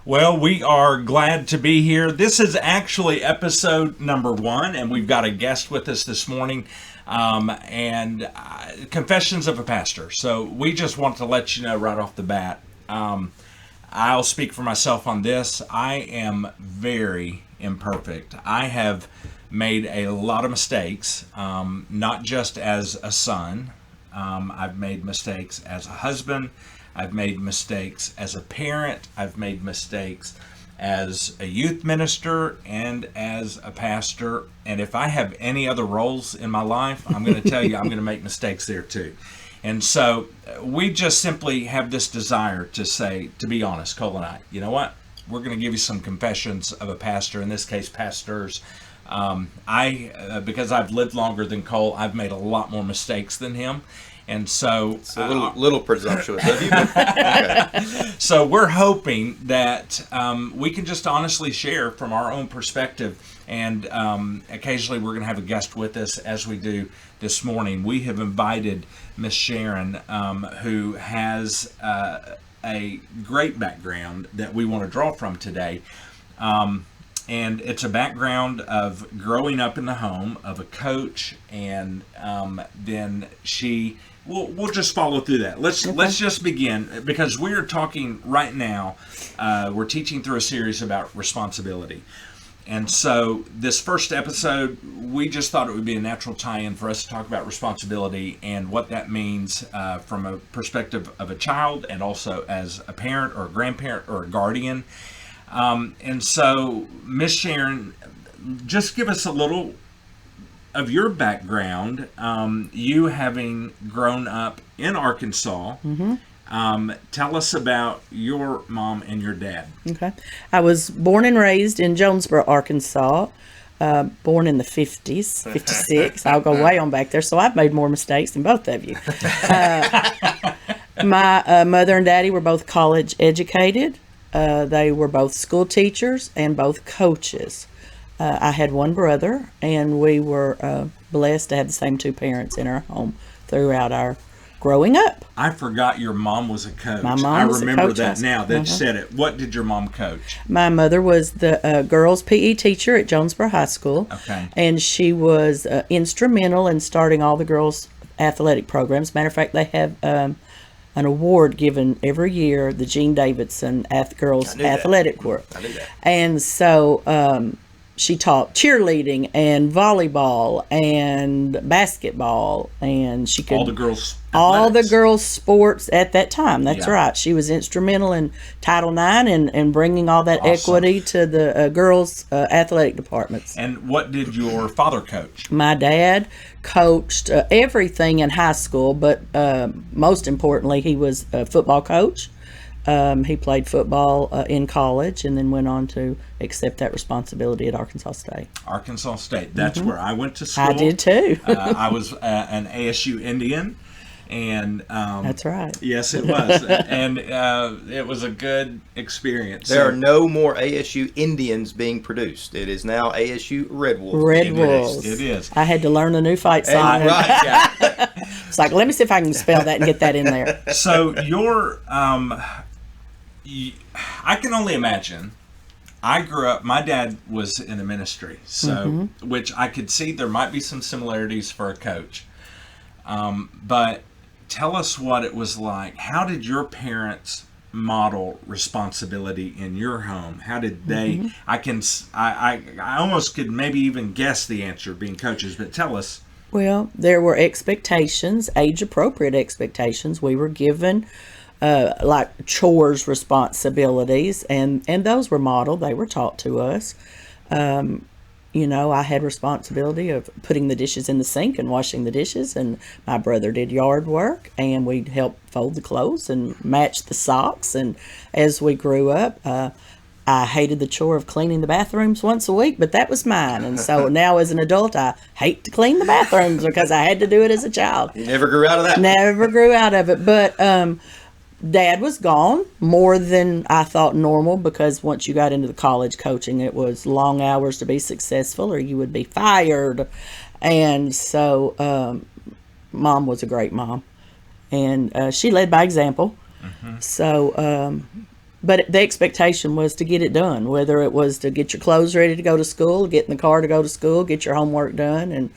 Well, we are glad to be here. This is actually episode number 1, and we've got a guest with us this morning, and Confessions of a Pastor. So we just want to let you know right off the bat, I'll speak for myself on this. I am very imperfect. I have made a lot of mistakes, not just as a son. I've made mistakes as a husband. I've made mistakes as a parent. I've made mistakes as a youth minister and as a pastor. And if I have any other roles in my life, I'm going to tell you I'm going to make mistakes there too. And so we just simply have this desire to say, to be honest, Cole and I, you know what? We're going to give you some confessions of a pastor, in this case, pastors. Because I've lived longer than Cole, I've made a lot more mistakes than him. And so it's a little presumptuous of you. Okay. So we're hoping that we can just honestly share from our own perspective. And occasionally we're going to have a guest with us, as we do this morning. We have invited Miss Sharon, who has a great background that we want to draw from today. And it's a background of growing up in the home of a coach, and then she... We'll just follow through that. Let's just begin, because we're talking right now, we're teaching through a series about responsibility. And so this first episode, we just thought it would be a natural tie-in for us to talk about responsibility and what that means from a perspective of a child, and also as a parent or a grandparent or a guardian. And so, Miss Sharon, just give us a little of your background, you having grown up in Arkansas. Mm-hmm. Tell us about your mom and your dad. Okay. I was born and raised in Jonesboro, Arkansas, born in the 50s, 56. I'll go way on back there, so I've made more mistakes than both of you. My mother and daddy were both college educated. They were both school teachers and both coaches. I had one brother, and we were blessed to have the same two parents in our home throughout our growing up. I forgot your mom was a coach. My mom was a coach. I remember that now that you said it. What did your mom coach? My mother was the girls' PE teacher at Jonesboro High School. Okay. And she was instrumental in starting all the girls' athletic programs. Matter of fact, they have an award given every year, the Jean Davidson Girls Athletic Award. I knew that. And so she taught cheerleading and volleyball and basketball, and she could all the girls sports at that time. That's right. She was instrumental in Title IX and bringing all that equity to the girls' athletic departments. And what did your father coach? My dad coached everything in high school, but most importantly, he was a football coach. He played football in college, and then went on to accept that responsibility at Arkansas State. Arkansas State. That's where I went to school. I did too. I was an ASU Indian, and that's right. Yes, it was, and it was a good experience. There are no more ASU Indians being produced. It is now ASU Red Wolves. Red Wolves. It is. I had to learn a new fight song. Right. Yeah. It's like, let me see if I can spell that and get that in there. So your I can only imagine. I grew up, my dad was in the ministry, so which I could see there might be some similarities for a coach. But tell us what it was like. How did your parents model responsibility in your home? How did they, I almost could maybe even guess the answer being coaches, but tell us. Well, there were expectations, age-appropriate expectations. We were given like chores responsibilities, and those were modeled. They were taught to us. I had responsibility of putting the dishes in the sink and washing the dishes, and my brother did yard work, and we'd help fold the clothes and match the socks. And as we grew up, I hated the chore of cleaning the bathrooms once a week, but that was mine. And so now as an adult, I hate to clean the bathrooms because I had to do it as a child. You never grew out of that? Never grew out of it. But Dad was gone more than I thought normal, because once you got into the college coaching, it was long hours to be successful or you would be fired. And so Mom was a great mom, and she led by example. So but the expectation was to get it done, whether it was to get your clothes ready to go to school, get in the car to go to school, get your homework done. And,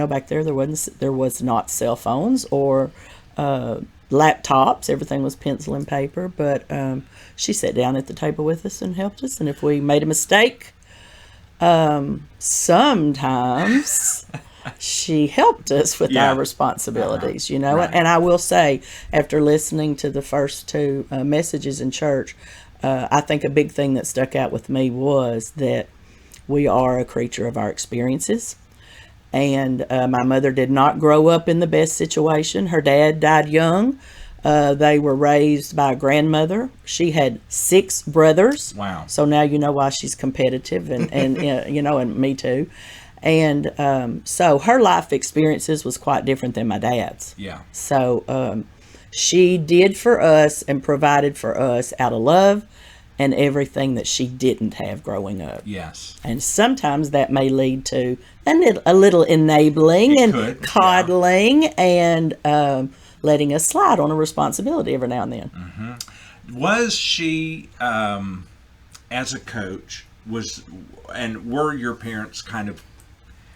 back there was not cell phones or laptops. Everything was pencil and paper. But she sat down at the table with us and helped us. And if we made a mistake, sometimes she helped us with our responsibilities, Right. And I will say, after listening to the first two messages in church, I think a big thing that stuck out with me was that we are a creature of our experiences. And my mother did not grow up in the best situation. Her dad died young. They were raised by a grandmother. She had 6 brothers. Wow. So now you know why she's competitive, and and me too. And so her life experiences was quite different than my dad's. Yeah. So she did for us and provided for us out of love and everything that she didn't have growing up. Yes. And sometimes that may lead to a little enabling coddling and letting us slide on a responsibility every now and then. Mm-hmm. Was she, as a coach, were your parents kind of,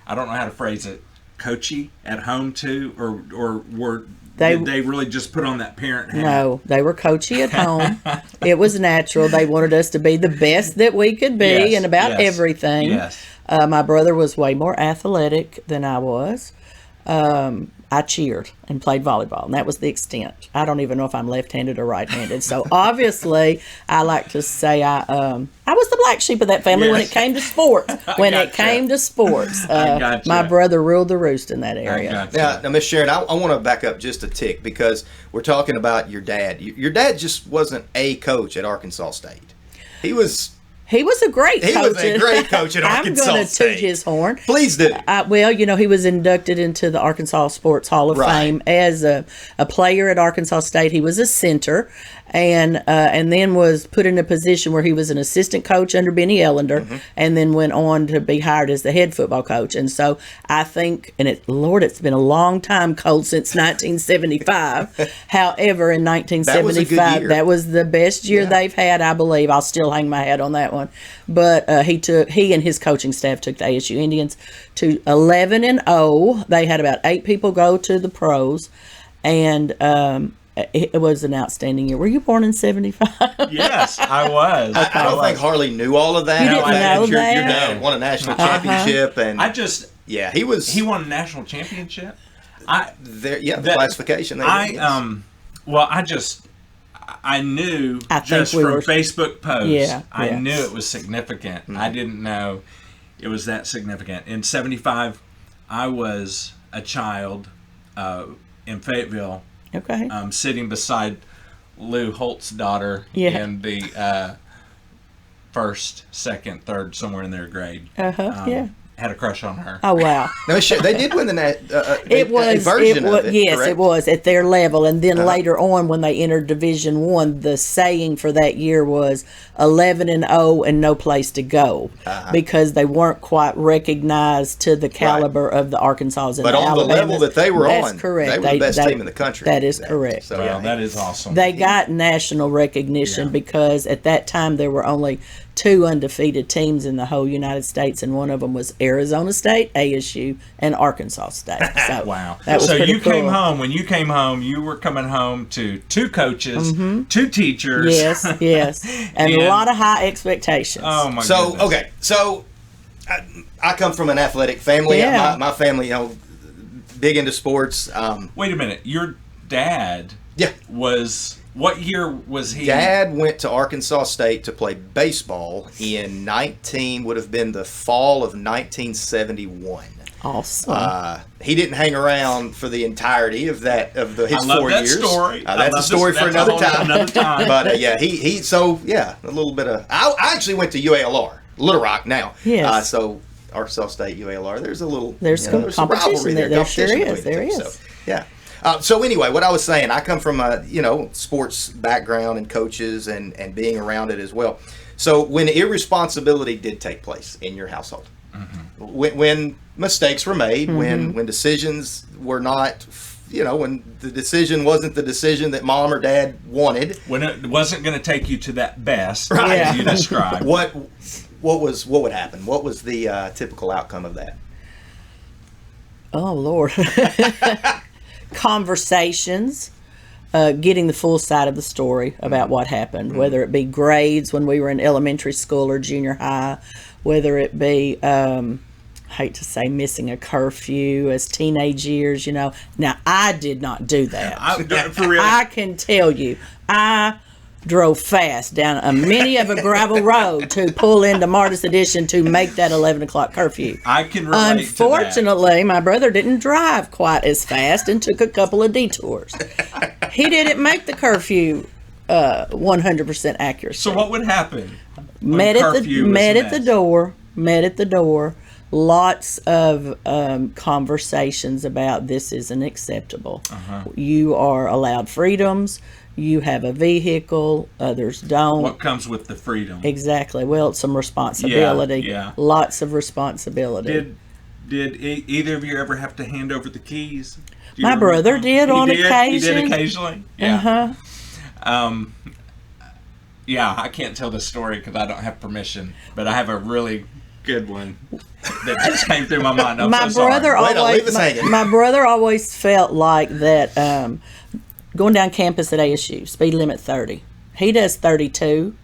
I don't know how to phrase it, coachy at home too, or did they really just put on that parent hat? No, they were coachy at home. It was natural. They wanted us to be the best that we could be and about everything. Yes. My brother was way more athletic than I was. I cheered and played volleyball, and that was the extent. I don't even know if I'm left-handed or right-handed. So obviously, I like to say I was the black sheep of that family when it came to sports. My brother ruled the roost in that area. Now, Miss Sharon, I want to back up just a tick, because we're talking about your dad. Your dad just wasn't a coach at Arkansas State. He was a great coach. He was a great coach at Arkansas State. I'm going to toot his horn. Please do. He was inducted into the Arkansas Sports Hall of Fame as a player at Arkansas State. He was a center, and then was put in a position where he was an assistant coach under Benny Ellender, and then went on to be hired as the head football coach. And so I think, it's been a long time, Cole, since 1975. However, in 1975, that was the best year they've had, I believe. I'll still hang my hat on that one. But he and his coaching staff took the ASU Indians to 11-0. They had about 8 people go to the pros, and it was an outstanding year. Were you born in 75? Yes, I was. I don't think Harley knew all of that. You didn't know your dad won a national championship, and he won a national championship. The classification. I knew just from Facebook posts. I knew it was significant. I didn't know it was that significant. In 75, I was a child in Fayetteville. Okay. Sitting beside Lou Holt's daughter in the first, second, third, somewhere in their grade. Had a crush on her. Oh, wow. No, they did win the version of it. Yes, correct? It was at their level. And then later on, when they entered Division I, the saying for that year was 11-0 and no place to go, because they weren't quite recognized to the caliber of the Arkansas and but on Alabamas. The level that they were That's correct. They were the best team in the country. That is correct. So, that is awesome. They got national recognition because at that time there were only 2 undefeated teams in the whole United States, and one of them was Arizona State, ASU, and Arkansas State. So wow. That was so you cool. came home. When you came home, you were coming home to 2 coaches, 2 teachers. Yes. And a lot of high expectations. Oh, my goodness. Okay. So I come from an athletic family. Yeah. My family, big into sports. Wait a minute. Your dad was... What year was he? Dad went to Arkansas State to play baseball in would have been the fall of 1971. Awesome. He didn't hang around for the entirety of his 4 years. Story. That's a story for another time. But a little bit of. I actually went to UALR, Little Rock now. Yes. So Arkansas State, UALR. There's a little. There's some competition there. There sure is. There is. So, yeah. So anyway, what I was saying, I come from a sports background and coaches and being around it as well. So when irresponsibility did take place in your household, when mistakes were made, when decisions were not when the decision wasn't the decision that mom or dad wanted. When it wasn't going to take you to that best, Right. as you described. What would happen? What was the typical outcome of that? Oh, Lord. Conversations, getting the full side of the story about what happened, whether it be grades when we were in elementary school or junior high, whether it be, hate to say, missing a curfew as teenage years, Now, I did not do that. For real. I can tell you, I drove fast down a many of a gravel road to pull into Marta's Edition to make that 11 o'clock curfew. I can relate Unfortunately, my brother didn't drive quite as fast and took a couple of detours. He didn't make the curfew 100% accuracy. So what would happen? Met at the door. Lots of conversations about this isn't acceptable. You are allowed freedoms. You have a vehicle. Others don't. What comes with the freedom? Exactly. Well, it's some responsibility. Yeah. Lots of responsibility. Did either of you ever have to hand over the keys? My brother did on occasion. He did occasionally? Yeah. Yeah, I can't tell the story because I don't have permission, but I have a really good one that just came through my mind. My brother always felt like that going down campus at ASU, speed limit 30. He does 32,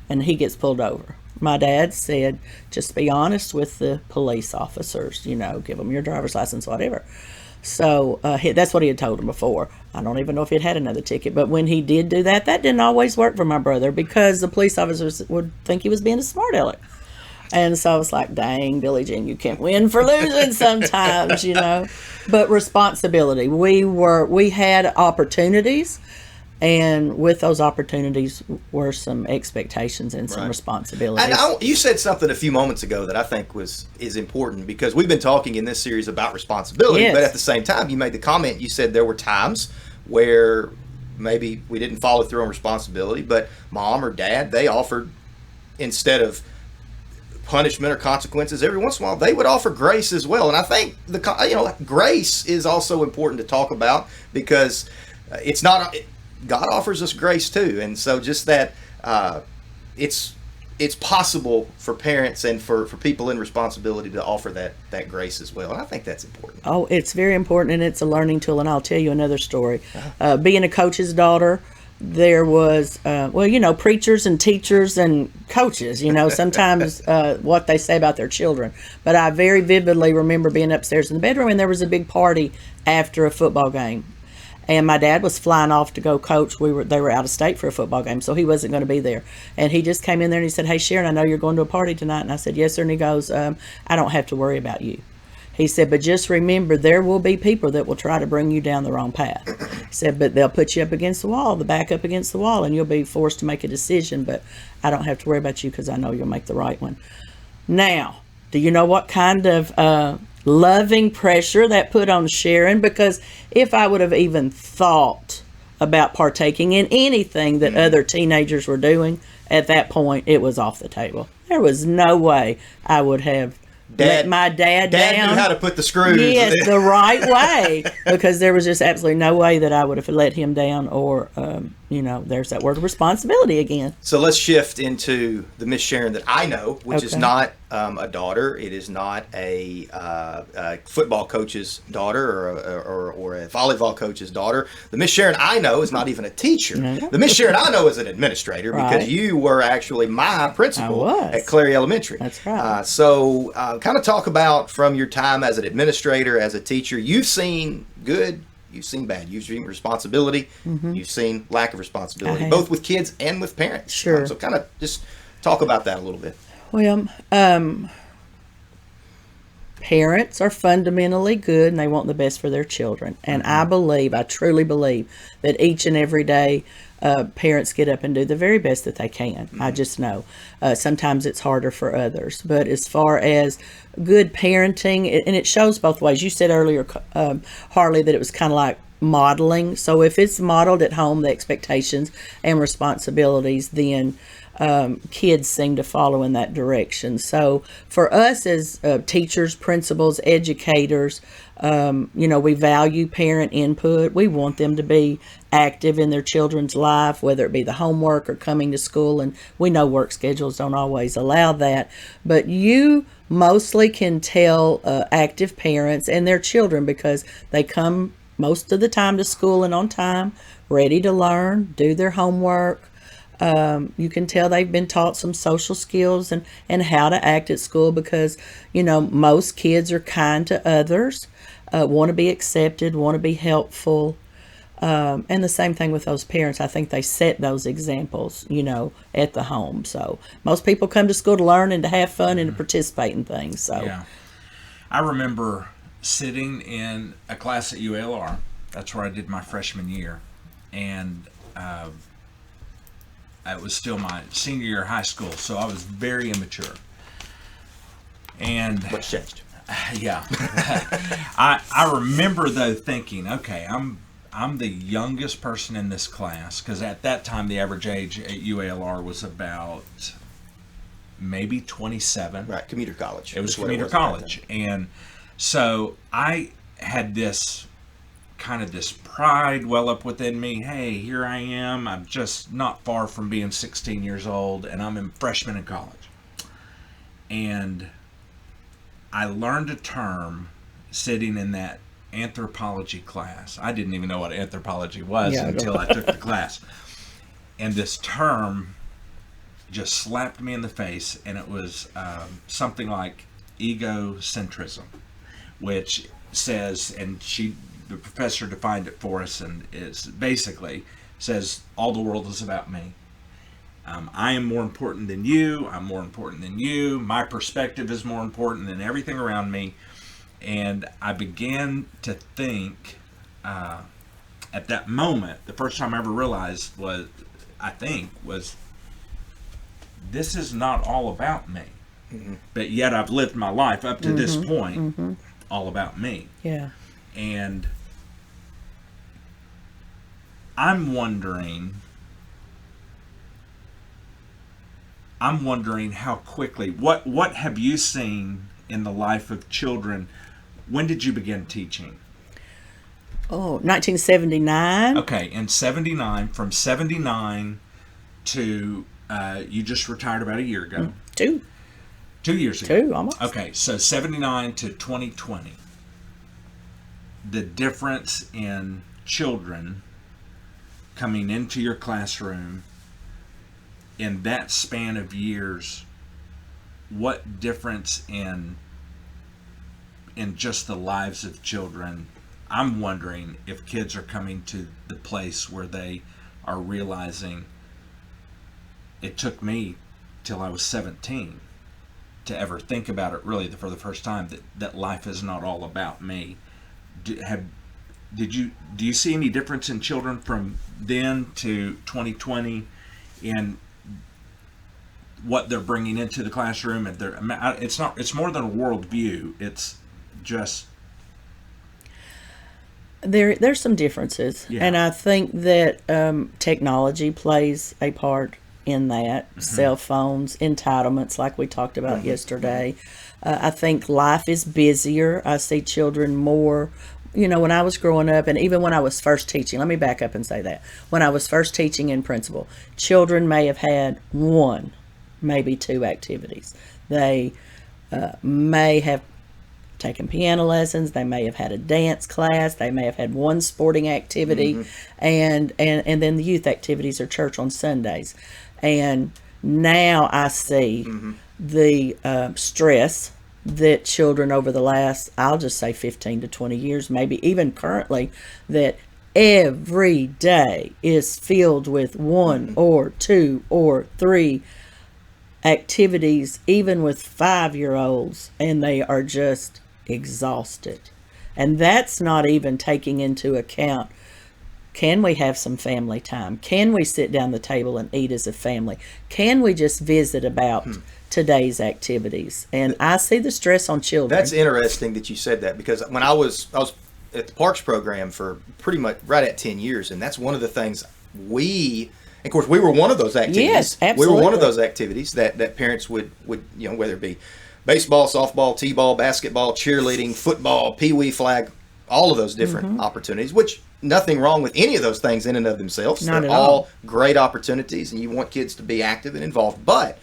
and he gets pulled over. My dad said, just be honest with the police officers, give them your driver's license, whatever. So that's what he had told him before. I don't even know if he'd had another ticket. But when he did do that, that didn't always work for my brother because the police officers would think he was being a smart aleck. And so I was like, dang, Billie Jean, you can't win for losing sometimes, But responsibility. We had opportunities. And with those opportunities were some expectations and some responsibilities. And you said something a few moments ago that I think is important because we've been talking in this series about responsibility, but at the same time, you made the comment, you said there were times where maybe we didn't follow through on responsibility, but mom or dad, they offered, instead of punishment or consequences, every once in a while, they would offer grace as well. And I think grace is also important to talk about because it's not... God offers us grace too, and so just that it's possible for parents and for people in responsibility to offer that grace as well, and I think that's important. Oh, it's very important, and it's a learning tool. And I'll tell you another story. Being a coach's daughter, there was preachers and teachers and coaches. Sometimes what they say about their children. But I very vividly remember being upstairs in the bedroom, and there was a big party after a football game. And my dad was flying off to go coach. They were out of state for a football game, so he wasn't going to be there. And he just came in there and he said, "Hey, Sharon, I know you're going to a party tonight." And I said, "Yes, sir." And he goes, "I don't have to worry about you." He said, "But just remember, there will be people that will try to bring you down the wrong path." He said, "But they'll put you up against the wall, the back up against the wall, and you'll be forced to make a decision. But I don't have to worry about you because I know you'll make the right one." Now, do you know what kind of loving pressure that put on Sharon? Because if I would have even thought about partaking in anything that other teenagers were doing, at that point, it was off the table. There was no way I would have let my dad down. Dad knew how to put the screws. Yes, the right way. Because there was just absolutely no way that I would have let him down or, there's that word responsibility again. So let's shift into the Miss Sharon that I know, which is not a daughter. It is not a football coach's daughter or a volleyball coach's daughter. The Miss Sharon I know is not even a teacher. No. The Miss Sharon I know is an administrator because you were actually my principal at Clary Elementary. That's right. So kind of talk about from your time as an administrator, as a teacher, you've seen good, you've seen bad, you've seen responsibility, you've seen lack of responsibility, both with kids and with parents. Sure. So kind of just talk about that a little bit. Well, parents are fundamentally good and they want the best for their children. And I truly believe that each and every day parents get up and do the very best that they can. I just know. Sometimes it's harder for others. But as far as good parenting, and it shows both ways. You said earlier, Harley, that it was kind of like modeling. So if it's modeled at home, the expectations and responsibilities, then kids seem to follow in that direction. So for us as teachers, principals, educators, we value parent input. We want them to be active in their children's life, whether it be the homework or coming to school. And we know work schedules don't always allow that. But you mostly can tell active parents and their children, because they come most of the time to school and on time, ready to learn, do their homework. You can tell they've been taught some social skills and how to act at school, because, most kids are kind to others, want to be accepted, want to be helpful. And the same thing with those parents. I think they set those examples, at the home. So most people come to school to learn and to have fun and to participate in things. So yeah. I remember sitting in a class at ULR. That's where I did my freshman year. And it was still my senior year of high school, so I was very immature. And what's changed? Yeah. I remember though thinking, okay, I'm the youngest person in this class, because at that time the average age at UALR was about maybe 27. Right, commuter college. It was commuter college. And so I had this pride well up within me. Hey, here I am. I'm just not far from being 16 years old, and I'm a freshman in college. And I learned a term sitting in that anthropology class. I didn't even know what anthropology was until I took the class. And this term just slapped me in the face, and it was something like egocentrism, which says, and the professor defined it for us, and it basically says all the world is about me. I am more important than you. I'm more important than you. My perspective is more important than everything around me. And I began to think, at that moment, the first time I ever realized was, this is not all about me. Mm-hmm. But yet I've lived my life up to this point all about me. Yeah. And I'm wondering how quickly, what have you seen in the life of children? When did you begin teaching? 1979. Okay, in 79, from 79 to, you just retired about a year ago. 2 years ago. 2, almost. Okay, so 79 to 2020. The difference in children coming into your classroom in that span of years, what difference in just the lives of children? I'm wondering if kids are coming to the place where they are realizing it took me till I was 17 to ever think about it really for the first time, that life is not all about me. Do you see any difference in children from then to 2020 in what they're bringing into the classroom? And it's more than a worldview. It's just there's some differences, and I think that technology plays a part in that. Cell phones, entitlements, like we talked about yesterday. I think life is busier. I see children more. When I was growing up, and even when I was first teaching, let me back up and say that. When I was first teaching in principal, children may have had 1, maybe 2 activities. They may have taken piano lessons. They may have had a dance class. They may have had 1 sporting activity, and then the youth activities or church on Sundays. And now I see the stress that children over the last, I'll just say 15 to 20 years, maybe even currently, that every day is filled with 1 or 2 or 3 activities, even with 5-year-olds, and they are just exhausted. And that's not even taking into account, can we have some family time? Can we sit down the table and eat as a family? Can we just visit about today's activities? And I see the stress on children. That's interesting that you said that, because when I was at the Parks program for pretty much right at 10 years, and that's one of the things of course, we were one of those activities. Yes, absolutely. We were one of those activities that parents would whether it be baseball, softball, t-ball, basketball, cheerleading, football, pee-wee flag, all of those different opportunities, which nothing wrong with any of those things in and of themselves. Not They're at all great opportunities, and you want kids to be active and involved. But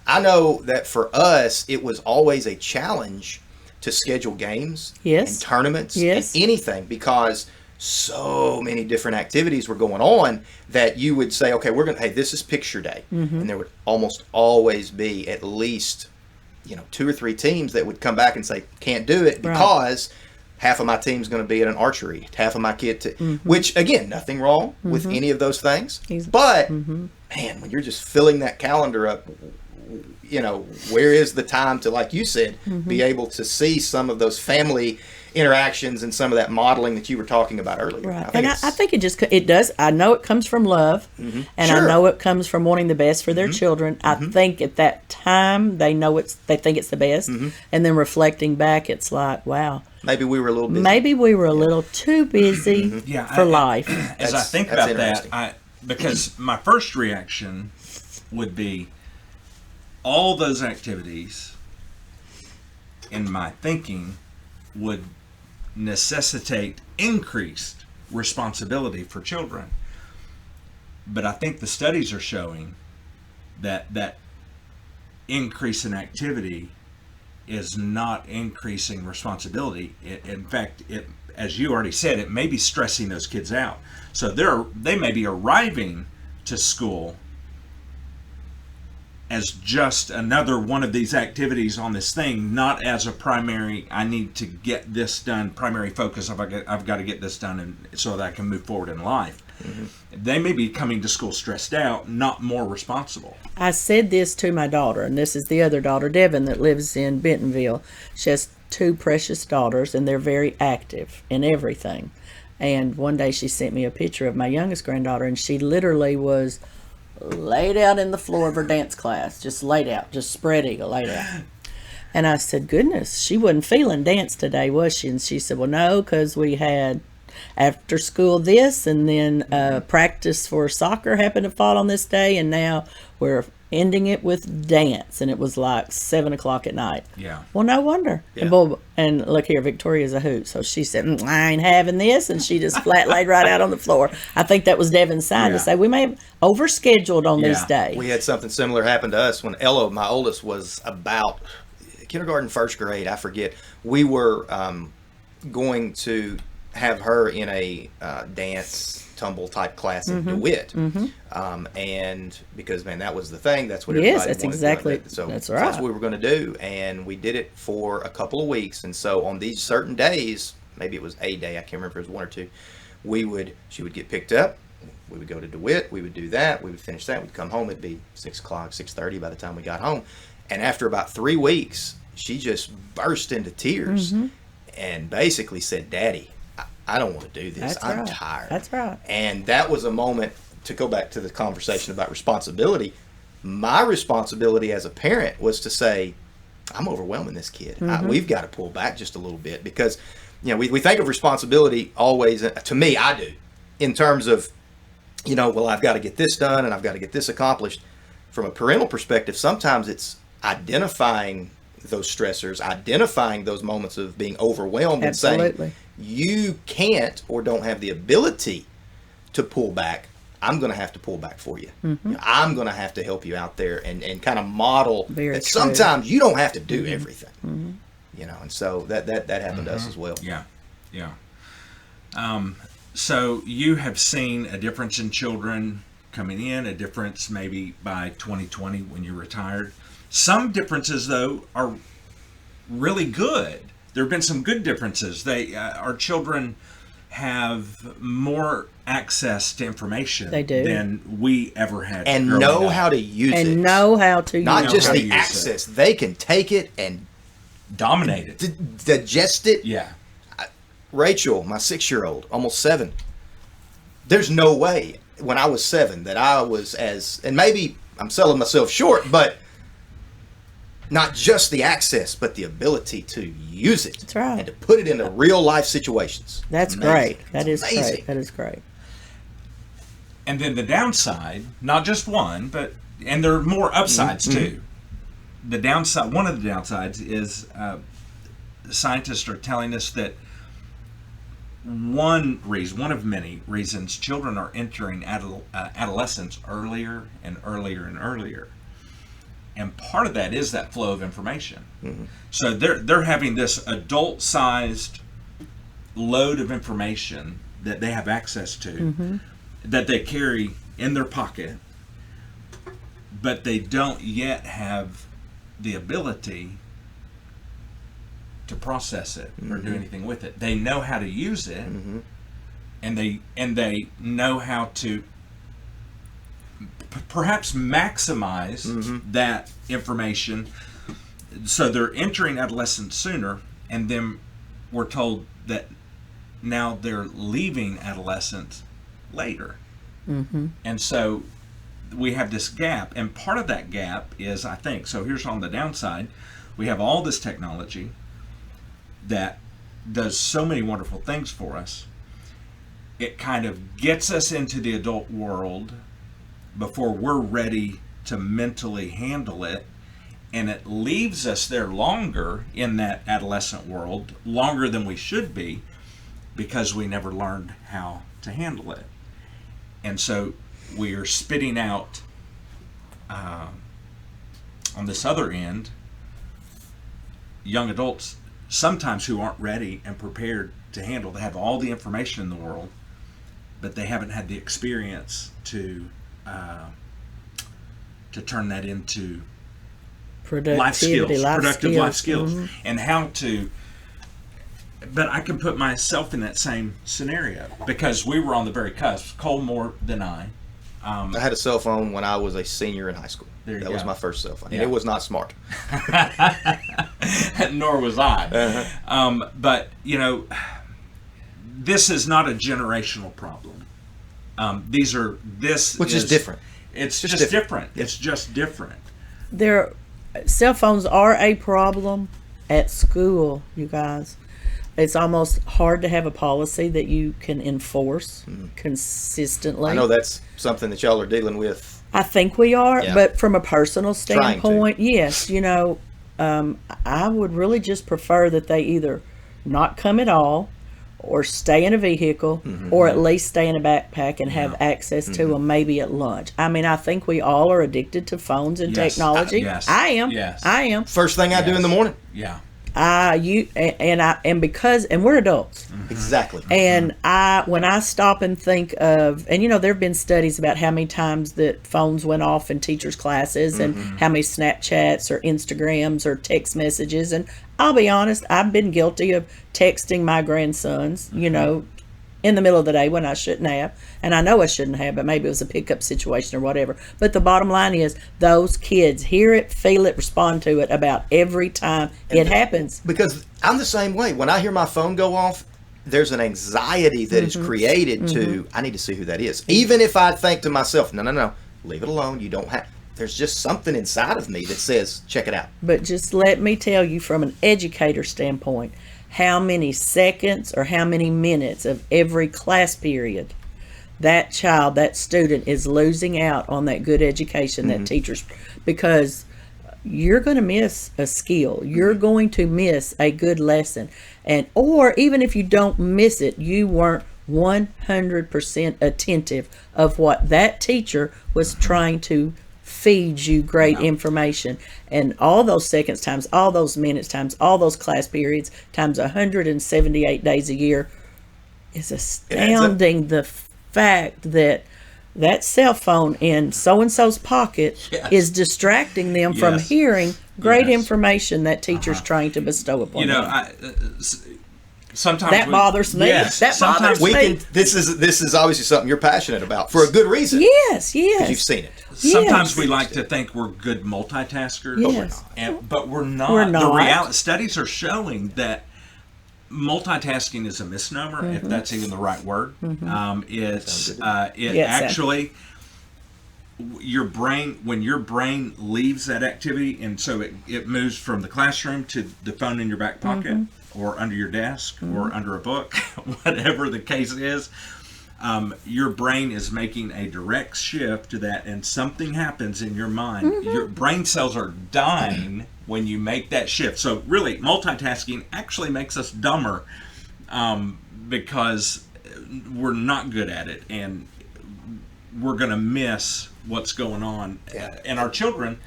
I know that for us, it was always a challenge to schedule games and tournaments and anything, because so many different activities were going on that you would say, okay, hey, this is picture day. And there would almost always be at least 2 or 3 teams that would come back and say, can't do it because half of my team's going to be at an archery, half of my which, again, nothing wrong with any of those things. But, man, when you're just filling that calendar up, where is the time to, like you said, be able to see some of those family interactions and some of that modeling that you were talking about earlier. Right. I think it does. I know it comes from love, and I know it comes from wanting the best for their children. I think at that time they think it's the best, and then reflecting back, it's like, wow, maybe we were a little busy. Maybe we were a little too busy for life. As I think about that, because my first reaction would be all those activities in my thinking would necessitate increased responsibility for children. But I think the studies are showing that increase in activity is not increasing responsibility. In fact, as you already said, it may be stressing those kids out. So they may be arriving to school as just another one of these activities on this thing, not as a primary, I need to get this done, primary focus, I've got to get this done and so that I can move forward in life. They may be coming to school stressed out, not more responsible. I said this to my daughter, and this is the other daughter, Devin, that lives in Bentonville. She has 2 precious daughters, and they're very active in everything. And one day she sent me a picture of my youngest granddaughter, and she literally was laid out in the floor of her dance class, just laid out, just spread eagle, laid out. And I said, goodness, she wasn't feeling dance today, was she? And she said, well, no, because we had after school this, and then practice for soccer happened to fall on this day, and now we're ending it with dance, and it was like 7:00 at night. Yeah. Well, no wonder. Yeah. And look here, Victoria's a hoot. So she said, I ain't having this, and she just flat laid right out on the floor. I think that was Devin's sign to say we may have overscheduled on these days. We had something similar happen to us when Ella, my oldest, was about kindergarten, 1st grade, I forget. We were going to have her in a dance tumble type class in DeWitt, and because that was the thing, that's what everybody that's wanted exactly to do. that's right. That's what we were going to do, and we did it for a couple of weeks. And so on these certain days, maybe it was a day, I can't remember if it was 1 or 2, she would get picked up, we would go to DeWitt, we would do that, we would finish that, we'd come home, it'd be 6:30 by the time we got home. And after about 3 weeks, she just burst into tears and basically said, Daddy, I don't want to do this. I'm tired. That's right. And that was a moment, to go back to the conversation about responsibility. My responsibility as a parent was to say, I'm overwhelming this kid. We've got to pull back just a little bit, because we think of responsibility always, to me, I do, in terms of, well, I've got to get this done and I've got to get this accomplished. From a parental perspective, sometimes it's identifying those stressors, identifying those moments of being overwhelmed. Absolutely. And saying, you can't or don't have the ability to pull back. I'm going to have to pull back for you. I'm going to have to help you out there and kind of model that sometimes you don't have to do everything. And so that happened to us as well. Yeah. So you have seen a difference in children coming in, a difference maybe by 2020 when you're retired. Some differences, though, are really good. There have been some good differences. Our children have more access to information than we ever had. And know how to use it. And know how to use it. Not just the access. They can take it and dominate it. Digest it. Yeah. Rachel, my 6-year-old, almost 7. There's no way when I was 7 that I was and maybe I'm selling myself short, but not just the access, but the ability to use it. That's right. And to put it into real life situations. That's great. That is great. That is great. And then the downside, not just one, and there are more upsides too. The downside, one of the downsides is scientists are telling us that one of many reasons children are entering adolescence earlier and earlier and earlier. And part of that is that flow of information. So they're having this adult-sized load of information that they have access to, that they carry in their pocket, but they don't yet have the ability to process it or do anything with it. They know how to use it, and they know how to perhaps maximize that information. So they're entering adolescence sooner, and then we're told that now they're leaving adolescence later. And so we have this gap, and part of that gap is, I think, so here's on the downside, we have all this technology that does so many wonderful things for us. It kind of gets us into the adult world before we're ready to mentally handle it, and it leaves us there longer in that adolescent world, longer than we should be, because we never learned how to handle it. And so we are spitting out on this other end young adults sometimes who aren't ready and prepared to handle. They have all the information in the world, but they haven't had the experience to turn that into productive life skills, and how to. But I can put myself in that same scenario because we were on the very cusp. Cole more than I. I had a cell phone when I was a senior in high school. That was my first cell phone. And it was not smart. Nor was I. But, this is not a generational problem. Which is different. It's just different. It's just different. Cell phones are a problem at school, you guys. It's almost hard to have a policy that you can enforce consistently. I know that's something that y'all are dealing with. I think we are, but from a personal standpoint, yes. I would really just prefer that they either not come at all, or stay in a vehicle, or at least stay in a backpack and have access to them maybe at lunch. I mean, I think we all are addicted to phones and technology. Yes. I am. Yes. I am. First thing I do in the morning. Yeah. And we're adults. Exactly. And when I stop and think of, and there have been studies about how many times that phones went off in teachers' classes and how many Snapchats or Instagrams or text messages. And I'll be honest, I've been guilty of texting my grandsons, in the middle of the day when I shouldn't have. And I know I shouldn't have, but maybe it was a pickup situation or whatever. But the bottom line is those kids hear it, feel it, respond to it about every time it happens. Because I'm the same way. When I hear my phone go off, there's an anxiety that is created to, I need to see who that is. Even if I think to myself, no, leave it alone. You don't have. There's just something inside of me that says, check it out. But just let me tell you from an educator standpoint, how many seconds or how many minutes of every class period that child, that student is losing out on that good education that teachers, because you're going to miss a skill. You're going to miss a good lesson. Or even if you don't miss it, you weren't 100% attentive of what that teacher was trying to feeds you great information. And all those seconds times all those minutes times all those class periods times 178 days a year is astounding. The fact that cell phone in so-and-so's pocket is distracting them from hearing great information that teacher's trying to bestow upon them. Sometimes that bothers me. Yes, that bothers me. This is obviously something you're passionate about for a good reason. Yes. Because you've seen it. Sometimes we like to think we're good multitaskers, but we're not. We're not. The studies are showing that multitasking is a misnomer, if that's even the right word. Actually when your brain leaves that activity, and so it moves from the classroom to the phone in your back pocket, or under your desk, or under a book, whatever the case is, your brain is making a direct shift to that, and something happens in your mind. Your brain cells are dying when you make that shift. So really, multitasking actually makes us dumber, because we're not good at it, and we're going to miss what's going on. And our children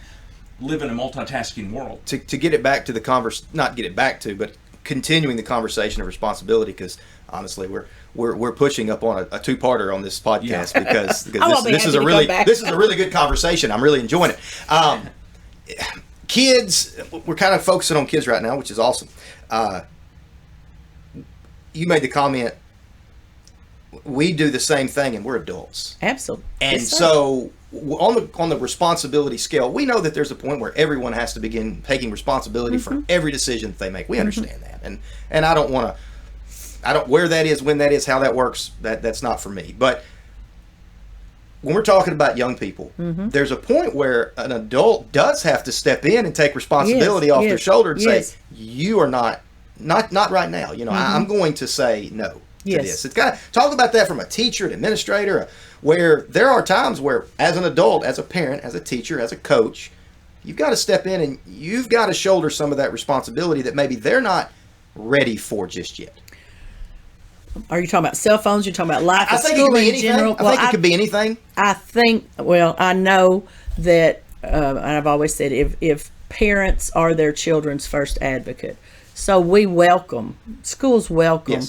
live in a multitasking world. To get it back to the not get it back to, but continuing the conversation of responsibility, because honestly, we're pushing up on a two-parter on this podcast, because this is a really good conversation. I'm really enjoying it. Kids, we're kind of focusing on kids right now, which is awesome. You made the comment, we do the same thing and we're adults. Absolutely. And so on the responsibility scale, we know that there's a point where everyone has to begin taking responsibility for every decision that they make. We understand that. And I don't where that is, when that is, how that works, that's not for me. But when we're talking about young people, there's a point where an adult does have to step in and take responsibility off their shoulder and say, you are not right now. I'm going to say no to this. It's got to talk about that from a teacher, an administrator, where there are times where, as an adult, as a parent, as a teacher, as a coach, you've got to step in and you've got to shoulder some of that responsibility that maybe they're not ready for just yet. Are you talking about cell phones? You're talking about life at school in general? I think it could be anything. I know that, and I've always said, if parents are their children's first advocate, so schools welcome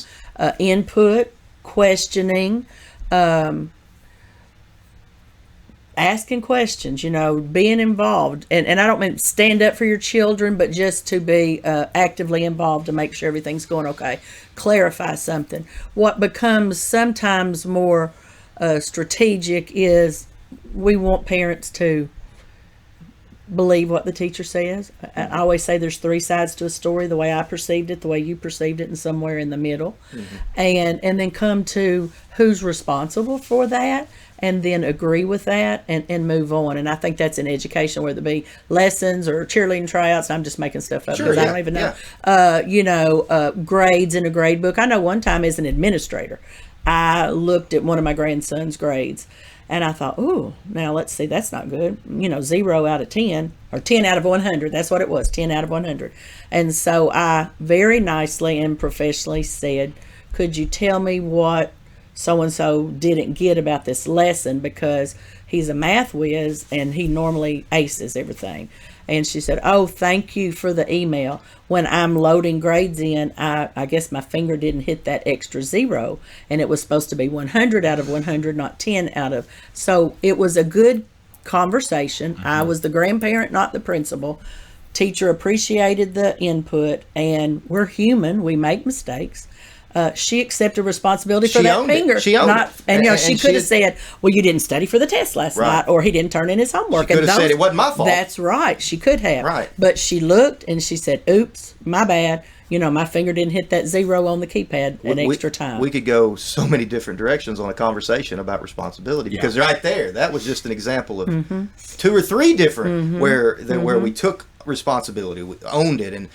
input, questioning, asking questions, being involved. And I don't mean stand up for your children, but just to be actively involved to make sure everything's going okay. Clarify something. What becomes sometimes more strategic is we want parents to believe what the teacher says. I always say there's three sides to a story: the way I perceived it, the way you perceived it, and somewhere in the middle. And then come to who's responsible for that, and then agree with that and move on. And I think that's in education, whether it be lessons or cheerleading tryouts. I'm just making stuff up because I don't even know. Grades in a grade book. I know one time as an administrator, I looked at one of my grandson's grades and I thought, ooh, now let's see, that's not good. 0 out of 10 or 10 out of 100. That's what it was, 10 out of 100. And so I very nicely and professionally said, could you tell me what so-and-so didn't get about this lesson, because he's a math whiz and he normally aces everything. And she said, oh, thank you for the email. When I'm loading grades in, I guess my finger didn't hit that extra 0, and it was supposed to be 100 out of 100, not 10 out of. So it was a good conversation. I was the grandparent, not the principal. Teacher appreciated the input, and we're human. We make mistakes. She accepted responsibility for that finger. She owned it. And she could have said, well, you didn't study for the test last night, or he didn't turn in his homework. She could have said it wasn't my fault. That's right. She could have. Right. But she looked and she said, oops, my bad. My finger didn't hit that 0 on the keypad an extra time. We could go so many different directions on a conversation about responsibility, because right there, that was just an example of 2 or 3 different where we took responsibility, we owned it. And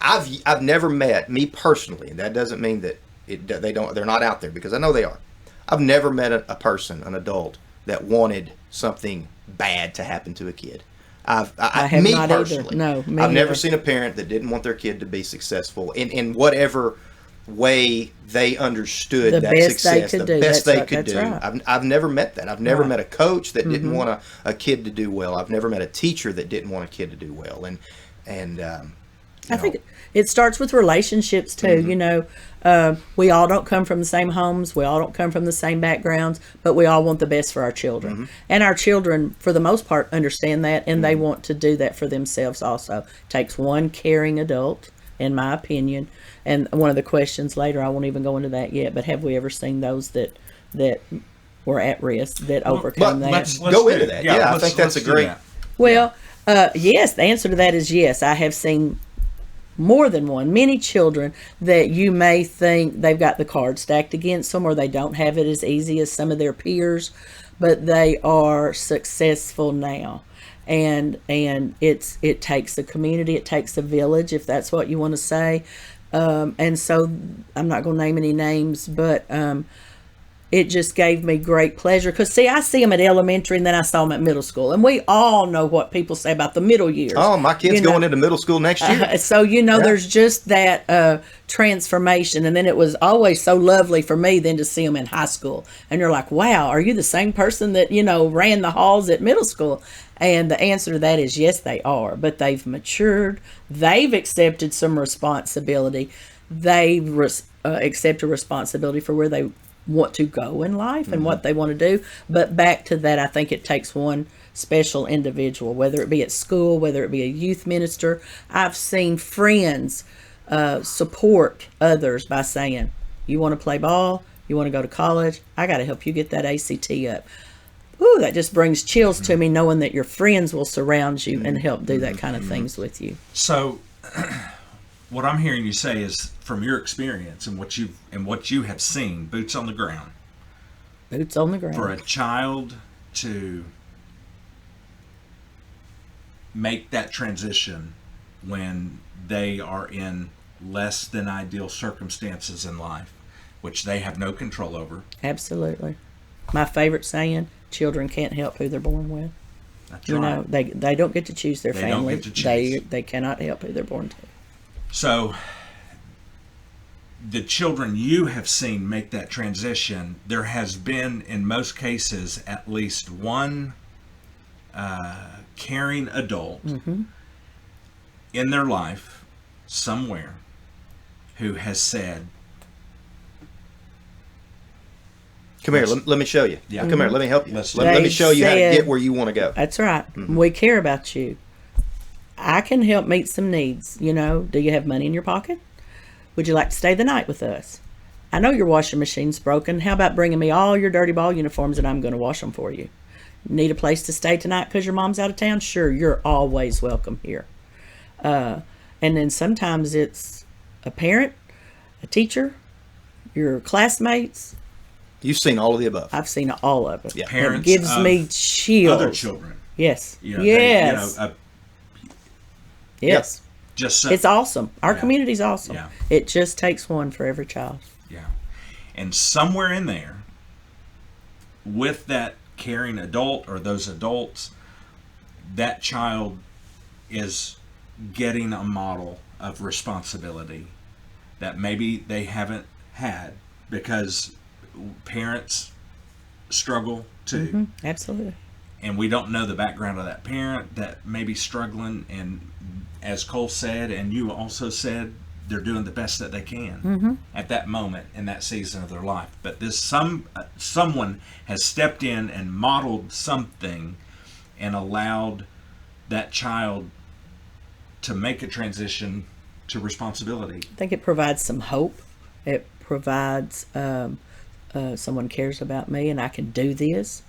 I've never met, me personally, and that doesn't mean that they're not out there, because I know they are. I've never met a person, an adult, that wanted something bad to happen to a kid. I have me not personally. No, I've never seen a parent that didn't want their kid to be successful in whatever way they understood that success, the best they could do. Right. I've never met that. I've never met a coach that didn't want a kid to do well. I've never met a teacher that didn't want a kid to do well. And I think it starts with relationships too. We all don't come from the same homes. We all don't come from the same backgrounds, but we all want the best for our children. And our children, for the most part, understand that, and they want to do that for themselves also. It takes one caring adult, in my opinion. And one of the questions later, I won't even go into that yet, but have we ever seen those that were at risk, that overcome that? Let's go into that. Yeah, I think that's a great... Well, yes, the answer to that is yes. I have seen more than one, many children that you may think they've got the cards stacked against them, or they don't have it as easy as some of their peers. but they are successful now. And it takes a community, it takes a village, if that's what you want to say. And so I'm not going to name any names, but it just gave me great pleasure. Because, see, I see them at elementary, and then I saw them at middle school. And we all know what people say about the middle years. Oh, my kid's going into middle school next year. So, there's just that transformation. And then it was always so lovely for me then to see them in high school. And you're like, wow, are you the same person that, ran the halls at middle school? And the answer to that is yes, they are. But they've matured. They've accepted some responsibility. They've accepted responsibility for where they want to go in life and what they want to do. But back to that, I think it takes one special individual, whether it be at school, whether it be a youth minister. I've seen friends support others by saying, you want to play ball, you want to go to college, I got to help you get that ACT up. Ooh, that just brings chills to me, knowing that your friends will surround you and help do that kind of things with you. So what I'm hearing you say is, from your experience and what you have seen, boots on the ground. Boots on the ground. For a child to make that transition when they are in less than ideal circumstances in life, which they have no control over. Absolutely. My favorite saying, children can't help who they're born with. That's right. They don't get to choose their family. Don't get to choose. They cannot help who they're born to. So the children you have seen make that transition, there has been, in most cases, at least one caring adult in their life somewhere who has said, come here, let me show you. Yeah. Come here, let me help you. Let me show you how to get where you want to go. That's right. We care about you. I can help meet some needs. Do you have money in your pocket? Would you like to stay the night with us? I know your washing machine's broken. How about bringing me all your dirty ball uniforms and I'm going to wash them for you? Need a place to stay tonight because your mom's out of town? Sure, you're always welcome here. And then sometimes it's a parent, a teacher, your classmates. You've seen all of the above. I've seen all of it. Yeah. Parents it gives me chills. Other children. Yes. Yes. Yes. Just it's awesome. Our community's awesome. Yeah. It just takes one for every child. Yeah. And somewhere in there, with that caring adult or those adults, that child is getting a model of responsibility that maybe they haven't had, because parents struggle too. Absolutely. And we don't know the background of that parent that may be struggling. And as Cole said, and you also said, they're doing the best that they can at that moment in that season of their life. But this someone has stepped in and modeled something and allowed that child to make a transition to responsibility. I think it provides some hope. It provides someone cares about me and I can do this.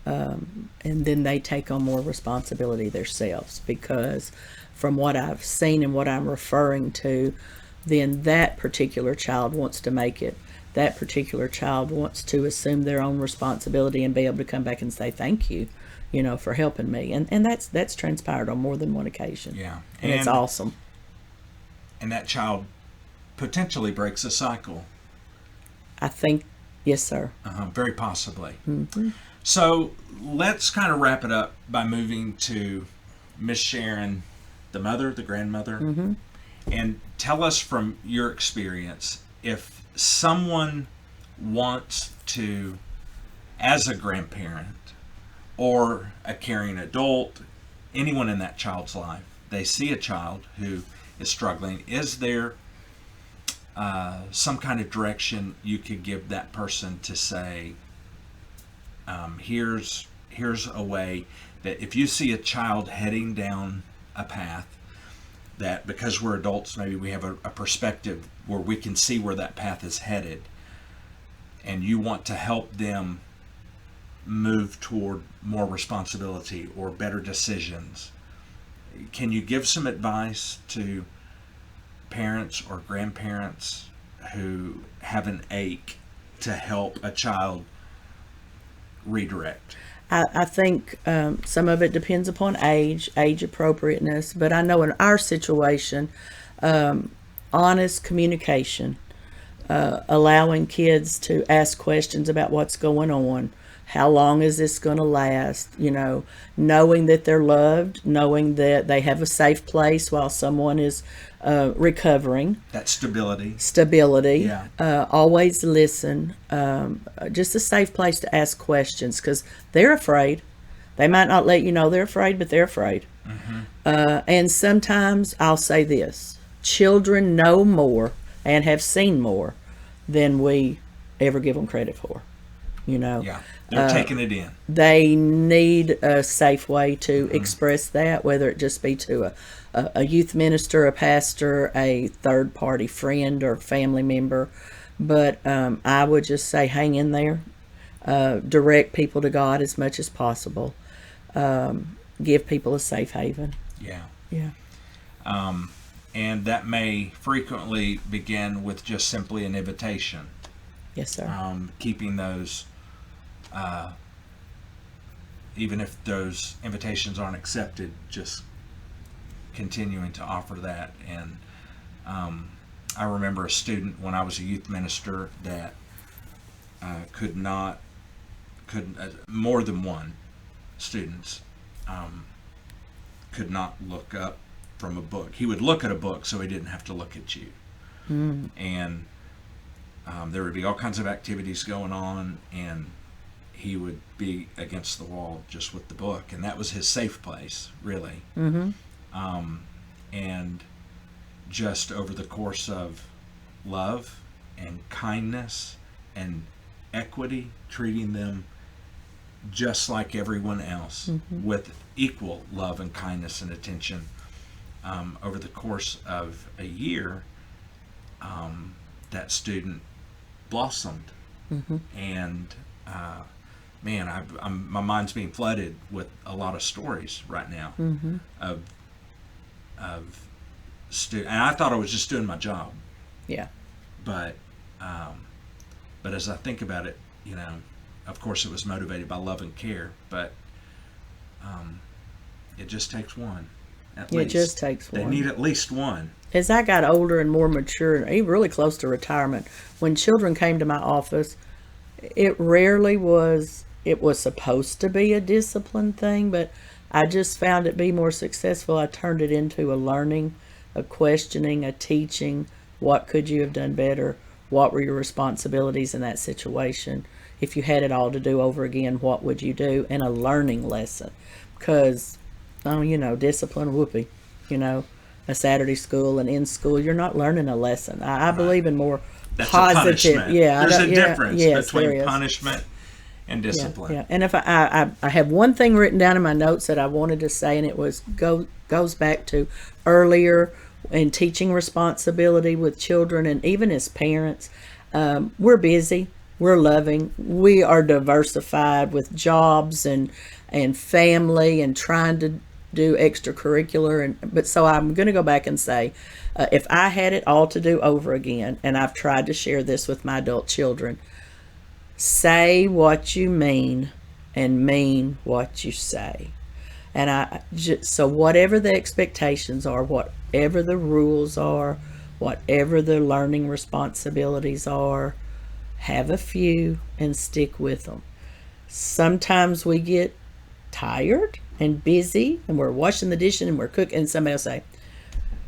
And then they take on more responsibility themselves, because from what I've seen and what I'm referring to, then that particular child wants to make it. That particular child wants to assume their own responsibility and be able to come back and say thank you, for helping me. And that's transpired on more than one occasion. Yeah. And it's awesome. And that child potentially breaks a cycle. I think, yes, sir. Very possibly. So let's kind of wrap it up by moving to Miss Sharon, the mother, the grandmother, and tell us from your experience, if someone wants to, as a grandparent or a caring adult, anyone in that child's life, they see a child who is struggling, is there some kind of direction you could give that person to say, here's a way that if you see a child heading down a path, that because we're adults, maybe we have a perspective where we can see where that path is headed, and you want to help them move toward more responsibility or better decisions, can you give some advice to parents or grandparents who have an ache to help a child redirect? I think some of it depends upon age appropriateness, but I know in our situation, honest communication, allowing kids to ask questions about what's going on. How long is this going to last? Knowing that they're loved, knowing that they have a safe place while someone is recovering. That stability. Yeah. Always listen. Just a safe place to ask questions, because they're afraid. They might not let you know they're afraid, but they're afraid. Mm-hmm. And sometimes I'll say this: children know more and have seen more than we ever give them credit for. Yeah, they're taking it in. They need a safe way to express that, whether it just be to a youth minister, a pastor, a third-party friend or family member. But I would just say hang in there. Direct people to God as much as possible. Give people a safe haven. Yeah. Yeah. And that may frequently begin with just simply an invitation. Yes, sir. Keeping those, even if those invitations aren't accepted, just continuing to offer that. And I remember a student when I was a youth minister that more than one students could not look up from a book. He would look at a book so he didn't have to look at you. And there would be all kinds of activities going on, and he would be against the wall just with the book, and that was his safe place, really. And just over the course of love and kindness and equity, treating them just like everyone else, with equal love and kindness and attention, over the course of a year, that student blossomed. And man, my mind's being flooded with a lot of stories right now of students. And I thought I was just doing my job. Yeah. But as I think about it, of course it was motivated by love and care, but it just takes one. At least. It just takes one. They need at least one. As I got older and more mature, and even really close to retirement, when children came to my office, it was supposed to be a discipline thing, but I just found it be more successful. I turned it into a learning, a questioning, a teaching. What could you have done better? What were your responsibilities in that situation? If you had it all to do over again, what would you do? And a learning lesson. Because, discipline, whoopee, a Saturday school and in school, you're not learning a lesson. I believe in more That's positive. A punishment. Yeah, there's a difference between there punishment and discipline. Yeah. And if I have one thing written down in my notes that I wanted to say, and it goes back to earlier in teaching responsibility with children, and even as parents, we're busy, we're loving, we are diversified with jobs and family and trying to do extracurricular, but so I'm going to go back and say, if I had it all to do over again, and I've tried to share this with my adult children, say what you mean and mean what you say. And so whatever the expectations are, whatever the rules are, whatever the learning responsibilities are, have a few and stick with them. Sometimes we get tired and busy, and we're washing the dishes and we're cooking, and somebody will say,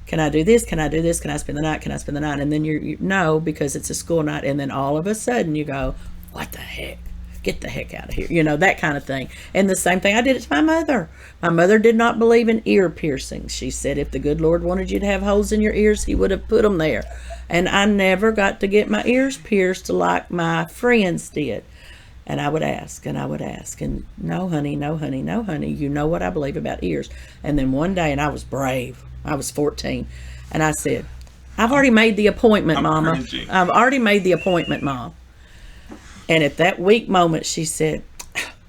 can I do this? Can I do this? Can I spend the night? Can I spend the night? And then you know, because it's a school night, and then all of a sudden you go, what the heck? Get the heck out of here. That kind of thing. And the same thing, I did it to my mother. My mother did not believe in ear piercings. She said if the good Lord wanted you to have holes in your ears, he would have put them there. And I never got to get my ears pierced like my friends did. And I would ask, and no, honey, no, honey, no, honey. You know what I believe about ears. And then one day, and I was brave. I was 14. And I said, I've already made the appointment, Mama. Cringing. I've already made the appointment, Mom. And at that weak moment, she said,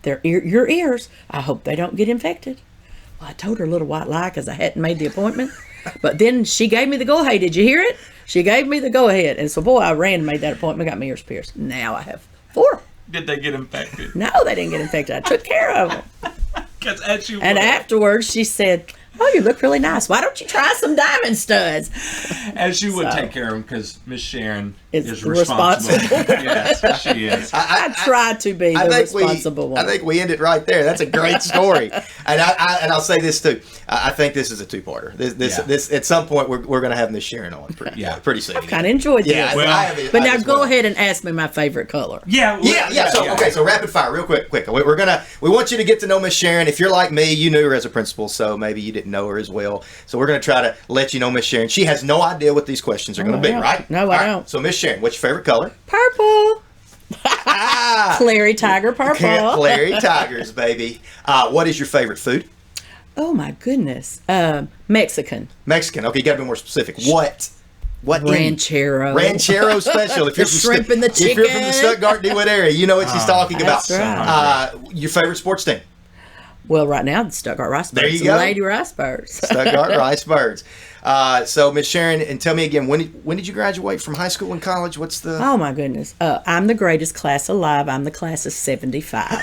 your ears, I hope they don't get infected. Well, I told her a little white lie because I hadn't made the appointment. But then she gave me the go-ahead. Did you hear it? She gave me the go-ahead. And so, boy, I ran and made that appointment, got my ears pierced. Now I have 4 Did they get infected? No, they didn't get infected. I took care of them. And afterwards, she said, "Oh, you look really nice. Why don't you try some diamond studs?" As you would take care of them, because Miss Sharon is responsible. Yes, she is. I try to be the responsible one. I think we end it right there. That's a great story. And I'll say this too. I think this is a two-parter. This at some point we're going to have Miss Sharon on pretty soon. I've kind of enjoyed this. But now go ahead and ask me my favorite color. So rapid fire, real quick. We want you to get to know Miss Sharon. If you're like me, you knew her as a principal, so maybe you didn't know her as well. So we're going to try to let you know Miss Sharon. She has no idea what these questions are going to be, right? No, I don't. So Miss Sharon, what's your favorite color? Purple. Clary Tiger purple. Clary Tigers, baby. What is your favorite food? Oh my goodness. Mexican. Mexican. Okay, you got to be more specific. What? Ranchero. Ranchero special. If you're from shrimp and the chicken. If you're from the Stuttgart-Dewitt area, you know what she's talking about. Right. Your favorite sports team? Well, right now, the Stuttgart Ricebirds. There you go. Lady Ricebirds. Stuttgart Ricebirds. So, Miss Sharon, and tell me again, when did you graduate from high school and college? What's the... Oh, my goodness. I'm the greatest class alive. I'm the class of 75. All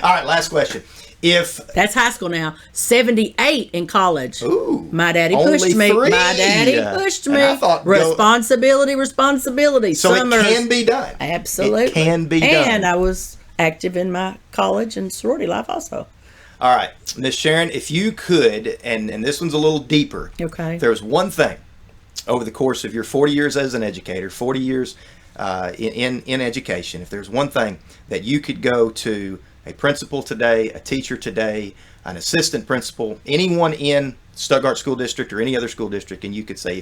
right, last question. That's high school now. 78 in college. Ooh, my daddy pushed me. 3. My daddy pushed me. Responsibility. So Summers. It can be done. Absolutely. It can be done. And I was active in my college and sorority life also. All right, Miss Sharon, if you could, and this one's a little deeper. Okay. If there was one thing over the course of your 40 years as an educator, 40 years in education, if there's one thing that you could go to a principal today, a teacher today, an assistant principal, anyone in Stuttgart School District or any other school district, and you could say,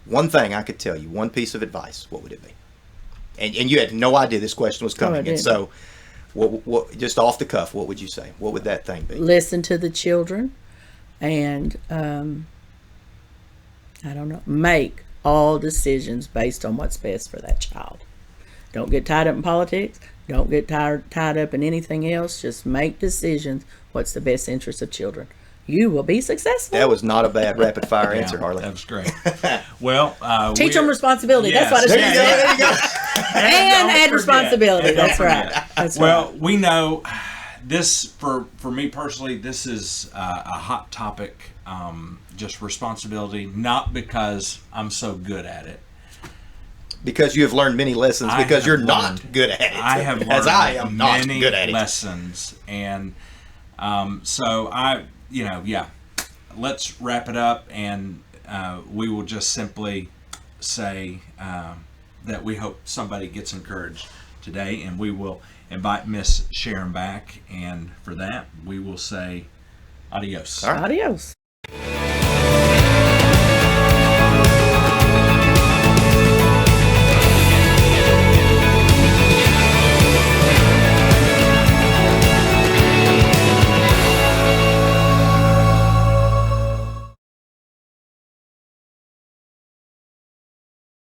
one thing I could tell you, one piece of advice, what would it be? And you had no idea this question was coming. And so, what just off the cuff, what would you say? What would that thing be? Listen to the children and, I don't know, make all decisions based on what's best for that child. Don't get tied up in politics. Don't get tied up in anything else. Just make decisions. What's the best interest of children? You will be successful. That was not a bad rapid fire answer, Harley. That was great. Well, teach them responsibility. Yes. That's what it is. There you go. And add responsibility. That's right. Well, we know this for me personally. This is a hot topic. Just responsibility, not because I'm so good at it. Because you have learned many lessons. Because you're not good at it. I have learned as I am not many good at it. lessons, and so let's wrap it up, and we will just simply say that we hope somebody gets encouraged today, and we will invite Miss Sharon back, and for that we will say adios. All right. Adios.